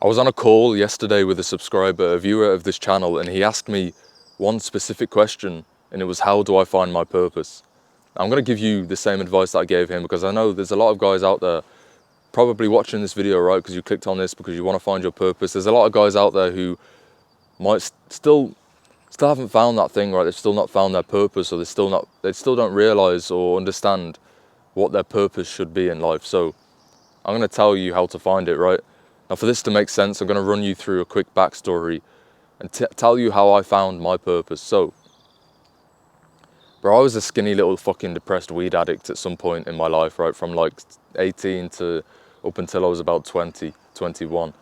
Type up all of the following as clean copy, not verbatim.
was on a call yesterday with a subscriber, a viewer of this channel, and he asked me one specific question, and it was, how do I find my purpose? I'm going to give you the same advice that I gave him, because I know there's a lot of guys out there probably watching this video, right, because you clicked on this because you want to find your purpose. There's a lot of guys out there who might still haven't found that thing, right? They've still not found their purpose, or they still don't realize or understand what their purpose should be in life. So I'm going to tell you how to find it, right? Now, for this to make sense, I'm going to run you through a quick backstory and tell you how I found my purpose. So, bro, I was a skinny little fucking depressed weed addict at some point in my life, right? From like 18 to up until I was about 20, 21.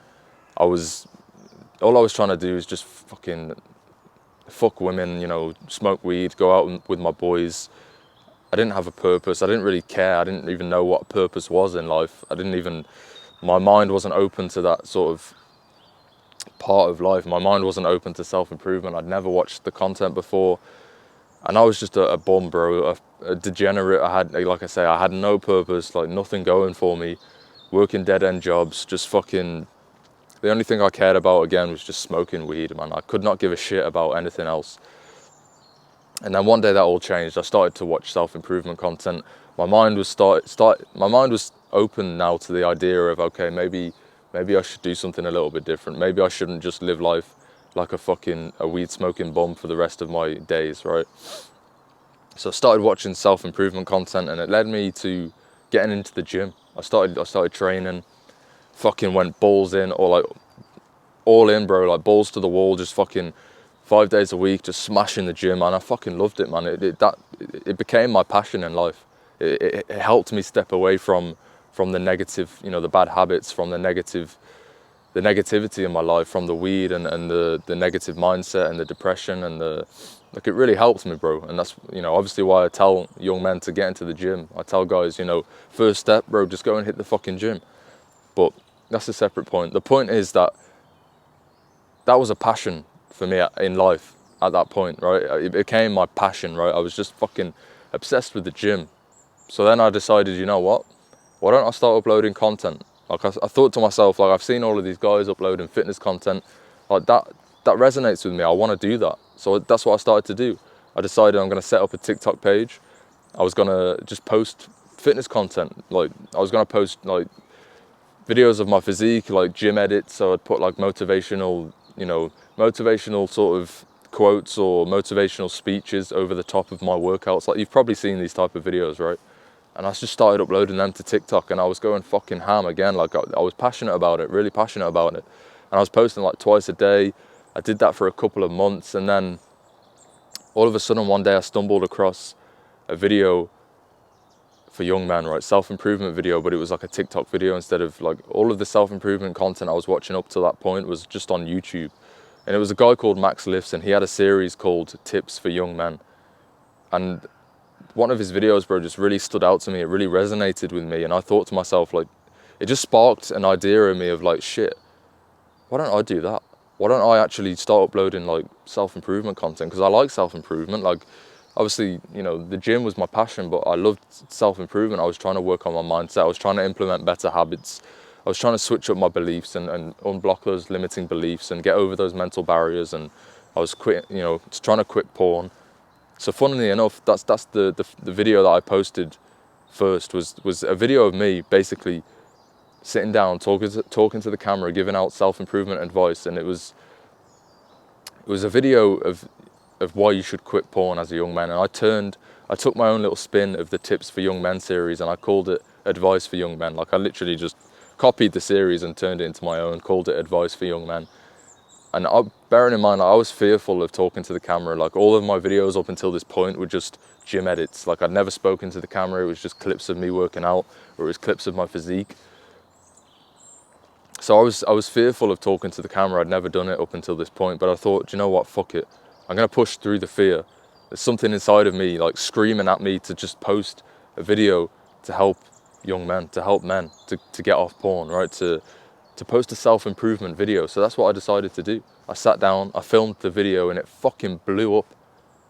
All I was trying to do is just fucking fuck women, you know, smoke weed, go out with my boys. I didn't have a purpose. I didn't really care. I didn't even know what purpose was in life. My mind wasn't open to that sort of part of life. My mind wasn't open to self-improvement. I'd never watched the content before. And I was just a bum, bro, a degenerate. Like I say, I had no purpose, like nothing going for me, working dead-end jobs, just fucking, the only thing I cared about, again, was just smoking weed, man. I could not give a shit about anything else. And then one day that all changed. I started to watch self-improvement content. My mind was open now to the idea of, okay, maybe I should do something a little bit different. Maybe I shouldn't just live life like a weed smoking bum for the rest of my days, right? So I started watching self-improvement content, and it led me to getting into the gym. I started training, fucking went balls in, or like all in, bro, like balls to the wall, just fucking 5 days a week, just smashing the gym, and I fucking loved it, man. It became my passion in life. It helped me step away from the negative, you know, the bad habits, from the negativity in my life, from the weed and the negative mindset and the depression, and it really helped me, bro. And that's, you know, obviously why I tell young men to get into the gym. I tell guys, you know, first step, bro, just go and hit the fucking gym. But that's a separate point. The point is that was a passion for me in life at that point, right? It became my passion, right? I was just fucking obsessed with the gym. So then I decided, you know what? Why don't I start uploading content? Like I thought to myself, like, I've seen all of these guys uploading fitness content, like that resonates with me. I want to do that. So that's what I started to do. I decided I'm going to set up a TikTok page. I was going to just post fitness content. Like, I was going to post like videos of my physique, like gym edits. So I'd put like motivational sort of quotes or motivational speeches over the top of my workouts. Like, you've probably seen these type of videos, right? And I just started uploading them to TikTok, and I was going fucking ham again. Like, I was passionate about it, really passionate about it. And I was posting like twice a day. I did that for a couple of months, and then all of a sudden one day I stumbled across a video for young men, right? Self-improvement video, but it was like a TikTok video instead of, like, all of the self-improvement content I was watching up to that point was just on YouTube. And it was a guy called Max Lifts, and he had a series called Tips for Young Men. And one of his videos, bro, just really stood out to me. It really resonated with me. And I thought to myself, like, it just sparked an idea in me of like, shit, why don't I do that? Why don't I actually start uploading like self-improvement content? Because I like self-improvement. Like, obviously, you know, the gym was my passion, but I loved self-improvement. I was trying to work on my mindset. I was trying to implement better habits. I was trying to switch up my beliefs and unblock those limiting beliefs and get over those mental barriers. And I was trying to quit porn. So funnily enough, that's the video that I posted first was a video of me basically sitting down, talking to the camera, giving out self-improvement advice. And it was a video of why you should quit porn as a young man. And I took my own little spin of the Tips for Young Men series, and I called it Advice for Young Men. Like, I literally just copied the series and turned it into my own, called it Advice for Young Men. And bearing in mind, I was fearful of talking to the camera. Like, all of my videos up until this point were just gym edits. Like, I'd never spoken to the camera. It was just clips of me working out, or it was clips of my physique. So I was fearful of talking to the camera. I'd never done it up until this point. But I thought, do you know what? Fuck it. I'm going to push through the fear. There's something inside of me, like, screaming at me to just post a video to help young men, to help men to get off porn, right? To post a self-improvement video. So that's what I decided to do. I sat down, I filmed the video, and it fucking blew up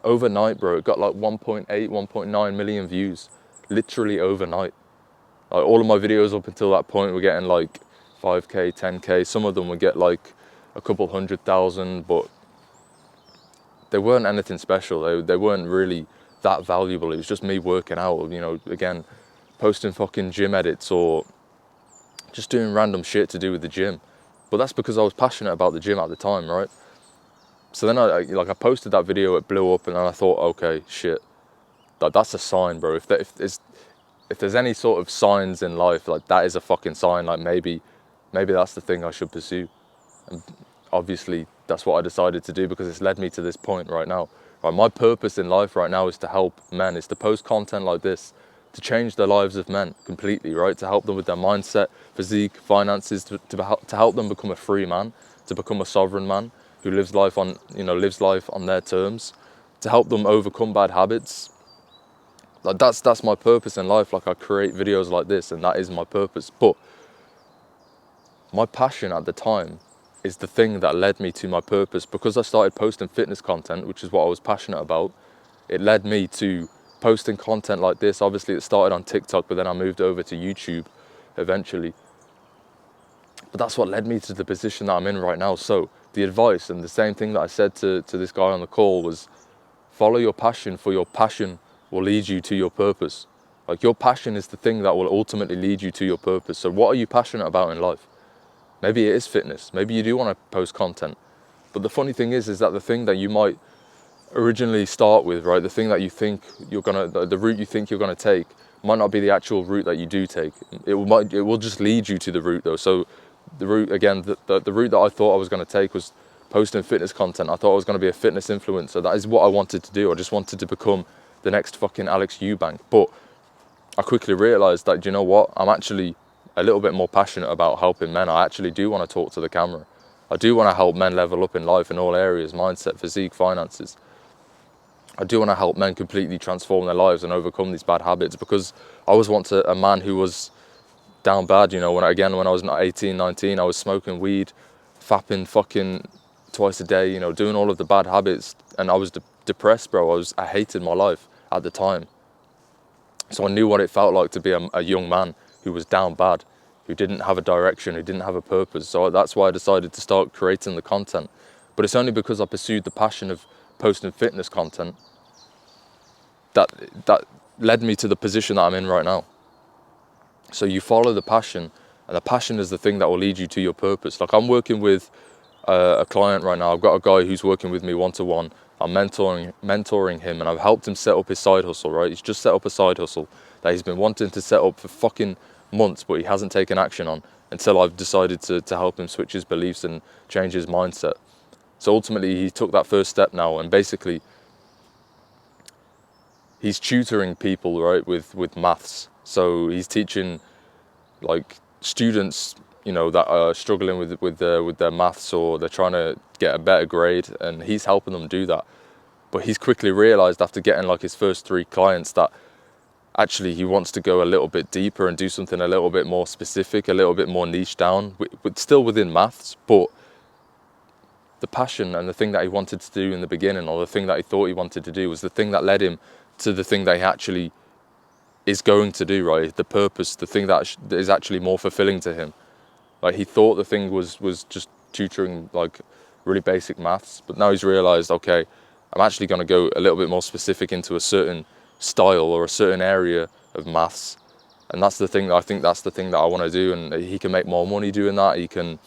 overnight, bro. It got like 1.8, 1.9 million views, literally overnight. Like, all of my videos up until that point were getting like 5k, 10k. Some of them would get like a couple 100,000, but they weren't anything special. They weren't really that valuable. It was just me working out, you know, again, posting fucking gym edits or just doing random shit to do with the gym. But that's because I was passionate about the gym at the time, right? So then I posted that video, it blew up, and then I thought, okay, shit, that's a sign, bro. If there's any sort of signs in life, like that is a fucking sign. Like maybe that's the thing I should pursue. And obviously that's what I decided to do, because it's led me to this point right now. Right, my purpose in life right now is to help men, is to post content like this, to change the lives of men completely, right? To help them with their mindset, physique, finances, to help them become a free man, to become a sovereign man who lives life on their terms, to help them overcome bad habits. Like that's my purpose in life. Like I create videos like this, and that is my purpose. But my passion at the time is the thing that led me to my purpose. Because I started posting fitness content, which is what I was passionate about, it led me to posting content like this. Obviously it started on TikTok, but then I moved over to YouTube eventually. But that's what led me to the position that I'm in right now. So the advice, and the same thing that I said to this guy on the call, was follow your passion, for your passion will lead you to your purpose. Like your passion is the thing that will ultimately lead you to your purpose. So what are you passionate about in life? Maybe it is fitness. Maybe you do want to post content. But the funny thing is that the thing that you might originally start with, right, the thing that you think the route you think you're gonna take might not be the actual route that you do take. It will just lead you to the route though. So the route, again, the route that I thought I was gonna take was posting fitness content. I thought I was gonna be a fitness influencer. That is what I wanted to do. I just wanted to become the next fucking Alex Eubank. But I quickly realized that, you know what, I'm actually a little bit more passionate about helping men. I actually do want to talk to the camera. I do want to help men level up in life in all areas: mindset, physique, finances. I do want to help men completely transform their lives and overcome these bad habits, because I was once a man who was down bad, you know, when I was 18, 19, I was smoking weed, fapping fucking twice a day, you know, doing all of the bad habits, and I was depressed, bro. I hated my life at the time. So I knew what it felt like to be a young man who was down bad, who didn't have a direction, who didn't have a purpose. So that's why I decided to start creating the content. But it's only because I pursued the passion of posting fitness content that led me to the position that I'm in right now. So you follow the passion, and the passion is the thing that will lead you to your purpose. Like I'm working with a client right now. I've got a guy who's working with me one-to-one. I'm mentoring him, and I've helped him set up his side hustle, right? He's just set up a side hustle that he's been wanting to set up for fucking months, but he hasn't taken action on, until I've decided to help him switch his beliefs and change his mindset. So ultimately he took that first step now, and basically he's tutoring people, right, with maths. So he's teaching like students, you know, that are struggling with their maths, or they're trying to get a better grade, and he's helping them do that. But he's quickly realized, after getting like his first 3 clients, that actually he wants to go a little bit deeper and do something a little bit more specific, a little bit more niche down, with still within maths. But the passion and the thing that he wanted to do in the beginning, or the thing that he thought he wanted to do, was the thing that led him to the thing that he actually is going to do, right? The purpose, the thing that is actually more fulfilling to him. Like he thought the thing was just tutoring like really basic maths, but now he's realized, okay, I'm actually going to go a little bit more specific into a certain style or a certain area of maths. And that's the thing that I think that's the thing that I want to do. And he can make more money doing that. He can,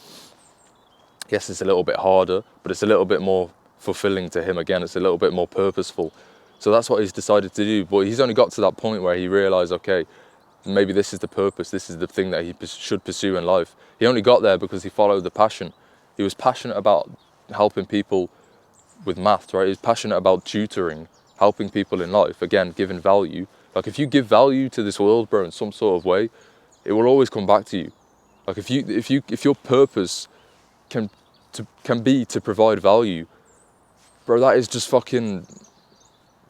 yes, it's a little bit harder, but it's a little bit more fulfilling to him. Again, it's a little bit more purposeful. So that's what he's decided to do. But he's only got to that point where he realized, okay, maybe this is the purpose, this is the thing that he should pursue in life. He only got there because he followed the passion. He was passionate about helping people with math, right? He was passionate about tutoring, helping people in life, again, giving value. Like if you give value to this world, bro, in some sort of way, it will always come back to you. Like if your purpose can be to provide value, bro, that is just fucking,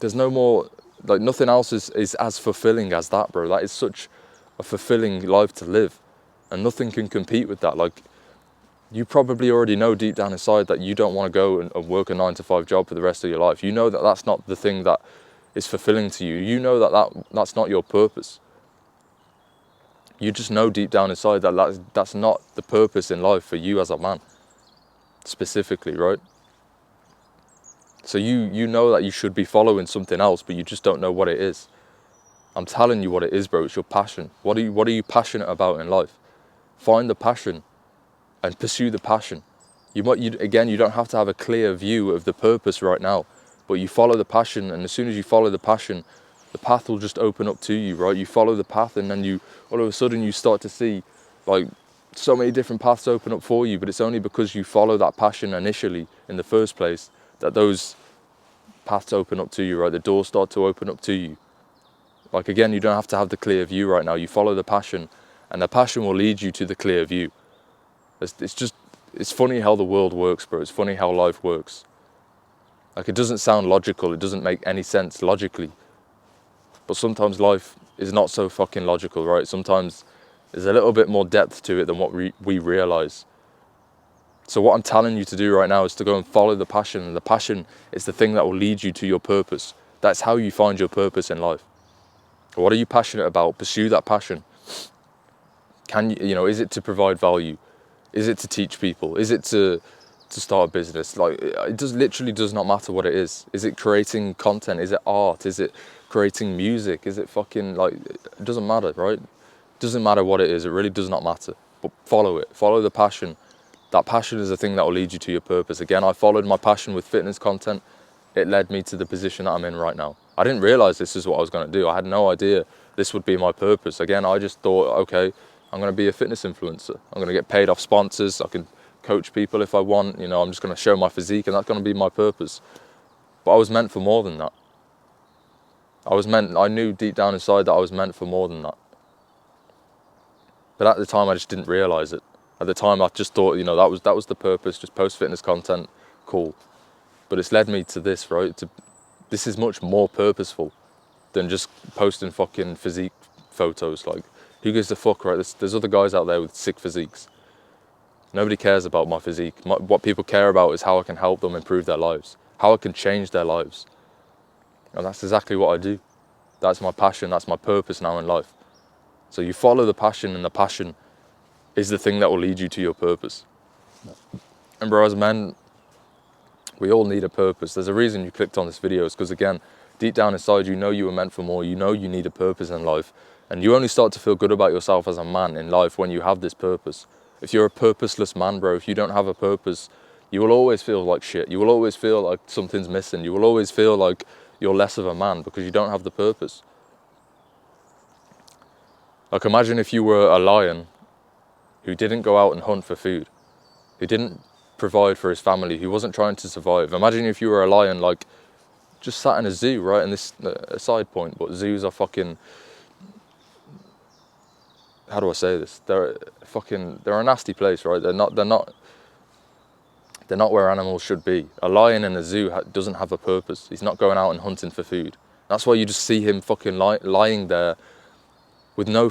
there's no more, like nothing else is as fulfilling as that, bro. That is such a fulfilling life to live, and nothing can compete with that. Like you probably already know deep down inside that you don't want to go and work a 9-to-5 job for the rest of your life. You know that that's not the thing that is fulfilling to you. You know that that's not your purpose. You just know deep down inside that that's not the purpose in life for you as a man, specifically, right? So you know that you should be following something else, but you just don't know what it is. I'm telling you what it is, bro. It's your passion. What are you passionate about in life? Find the passion and pursue the passion. You don't have to have a clear view of the purpose right now, but you follow the passion, and as soon as you follow the passion, the path will just open up to you, right? You follow the path, and then you all of a sudden you start to see like so many different paths open up for you, but it's only because you follow that passion initially in the first place that those paths open up to you, right? The doors start to open up to you. Like again, you don't have to have the clear view right now. You follow the passion, and the passion will lead you to the clear view. It's funny how the world works, bro. It's funny how life works. Like, it doesn't sound logical. It doesn't make any sense logically. But sometimes life is not so fucking logical, right? Sometimes there's a little bit more depth to it than what we realize. So what I'm telling you to do right now is to go and follow the passion. And the passion is the thing that will lead you to your purpose. That's how you find your purpose in life. What are you passionate about? Pursue that passion. Is it to provide value? Is it to teach people? Is it to start a business? Like, it literally does not matter what it is. Is it creating content? Is it art? Is it creating music? Is it fucking, like, it doesn't matter, right? It doesn't matter what it is. It really does not matter. But follow it. Follow the passion. That passion is the thing that will lead you to your purpose. Again, I followed my passion with fitness content. It led me to the position that I'm in right now. I didn't realize this is what I was going to do. I had no idea this would be my purpose. Again, I just thought, okay, I'm going to be a fitness influencer. I'm going to get paid off sponsors. I can coach people if I want. I'm just going to show my physique, and that's going to be my purpose. But I was meant for more than that. I knew deep down inside that I was meant for more than that. But at the time, I just didn't realize it. At the time, I just thought, that was the purpose. Just post fitness content, cool. But it's led me to this, right? This is much more purposeful than just posting fucking physique photos. Like, who gives a fuck, right? There's other guys out there with sick physiques. Nobody cares about my physique. What people care about is how I can help them improve their lives, how I can change their lives. And that's exactly what I do. That's my passion. That's my purpose now in life. So you follow the passion, and the passion is the thing that will lead you to your purpose. And bro, as men, we all need a purpose. There's a reason you clicked on this video. It's because, again, deep down inside, you know you were meant for more. You know you need a purpose in life. And you only start to feel good about yourself as a man in life when you have this purpose. If you're a purposeless man, bro, if you don't have a purpose, you will always feel like shit. You will always feel like something's missing. You will always feel like you're less of a man because you don't have the purpose. Like, imagine if you were a lion who didn't go out and hunt for food, who didn't provide for his family, who wasn't trying to survive. Imagine if you were a lion, like, just sat in a zoo, right? And this, a side point, but zoos are fucking, how do I say this? They're a nasty place, right? They're not where animals should be. A lion in a zoo doesn't have a purpose. He's not going out and hunting for food. That's why you just see him fucking lying there with no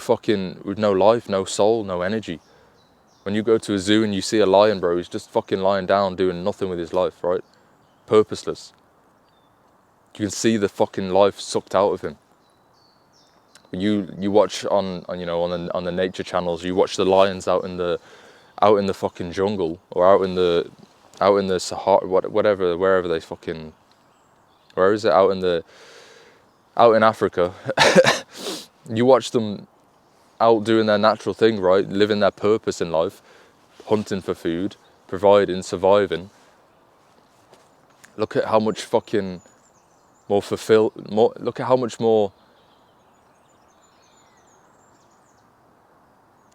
life, no soul, no energy. When you go to a zoo and you see a lion, bro, he's just fucking lying down doing nothing with his life, right? Purposeless. You can see the fucking life sucked out of him. You watch on the nature channels, you watch the lions out in the fucking jungle, or out in the Sahara, wherever they fucking, where is it, out in Africa. You watch them out doing their natural thing, right? Living their purpose in life, hunting for food, providing, surviving. Look at how much fucking more look at how much more,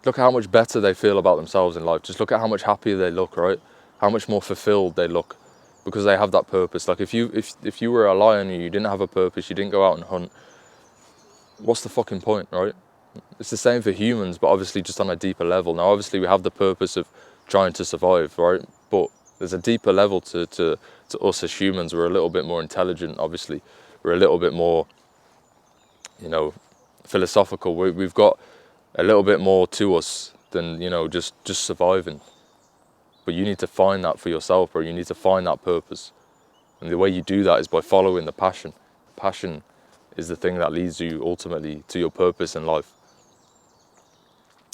look at how much better they feel about themselves in life. Just look at how much happier they look, right? How much more fulfilled they look because they have that purpose. Like, if you were a lion and you didn't have a purpose, you didn't go out and hunt, what's the fucking point, right? It's the same for humans, but obviously just on a deeper level. Now, obviously, we have the purpose of trying to survive, right? But there's a deeper level to us as humans. We're a little bit more intelligent, obviously. We're a little bit more, philosophical. We've got a little bit more to us than, just surviving. But you need to find that for yourself, or you need to find that purpose. And the way you do that is by following the passion. Passion is the thing that leads you ultimately to your purpose in life.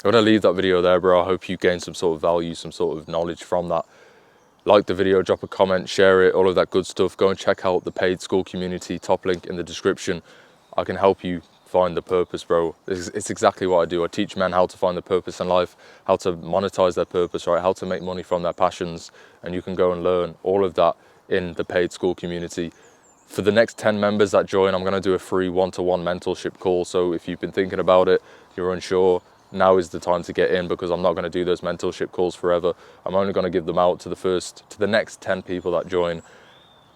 I'm gonna leave that video there, bro. I hope you gain some sort of value, some sort of knowledge from that. Like the video, drop a comment, share it, all of that good stuff. Go and check out the paid school community, top link in the description. I can help you find the purpose, bro. It's exactly what I do. I teach men how to find the purpose in life, how to monetize their purpose, right? How to make money from their passions. And you can go and learn all of that in the paid school community. For the next 10 members that join, I'm gonna do a free one-to-one mentorship call. So if you've been thinking about it, you're unsure, now is the time to get in, because I'm not going to do those mentorship calls forever. I'm only going to give them out to the next 10 people that join.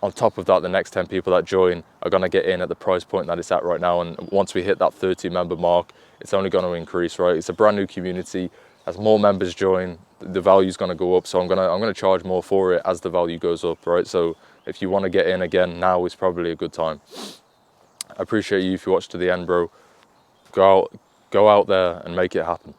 On top of that, the next 10 people that join are going to get in at the price point that it's at right now. And once we hit that 30 member mark, it's only going to increase, right? It's a brand new community. As more members join, the value is going to go up. So I'm going to charge more for it as the value goes up, right? So if you want to get in again, now is probably a good time. I appreciate you if you watched to the end, bro. Go out there and make it happen.